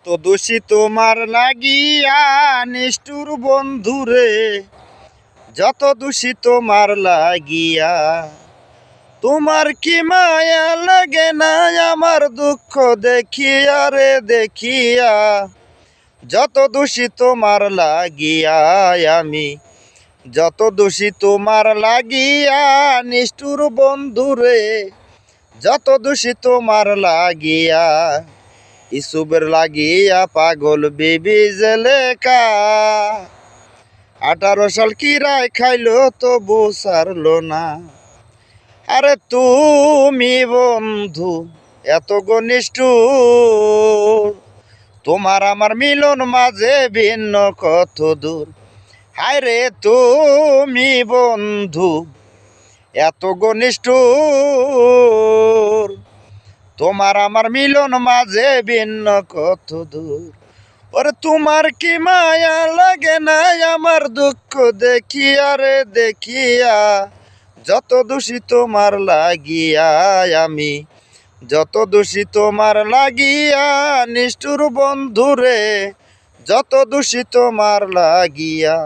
যত দোষী তোমার লাগিয়া নিষ্ঠুর বন্ধুরে, যত দোষী তোমার লাগিয়া। তোমার কি মায়া লাগে না আমার দুঃখ দেখিয়া রে দেখিয়া, যত দোষী তোমার লাগিয়া আমি, যত দোষী তোমার লাগিয়া নিষ্ঠুর বন্ধুরে, যত দোষী তোমার লাগিয়া। ইসুবের লাগিয়া পাগল বিবি জেলেকা, 18 সাল কিরায় খাইলো তো বুঝারলো না। আরে তুমি বন্ধু এত ঘনিষ্ঠ, তোমার আমার মিলন মাঝে ভিন্ন কত দূর। হায় রে তুমি বন্ধু এত ঘনিষ্ঠ, তোমার আমার মিলন মাঝে ভিন্ন কত দূর। ওরে তোমার কি মায়া লাগে না আমার দুঃখ দেখিয়া রে দেখিয়া, যত দোষী তোমার লাগিয়া আমি, যত দোষী তোমার লাগিয়া নিষ্ঠুর বন্ধুরে, যত দোষী তোমার লাগিয়া।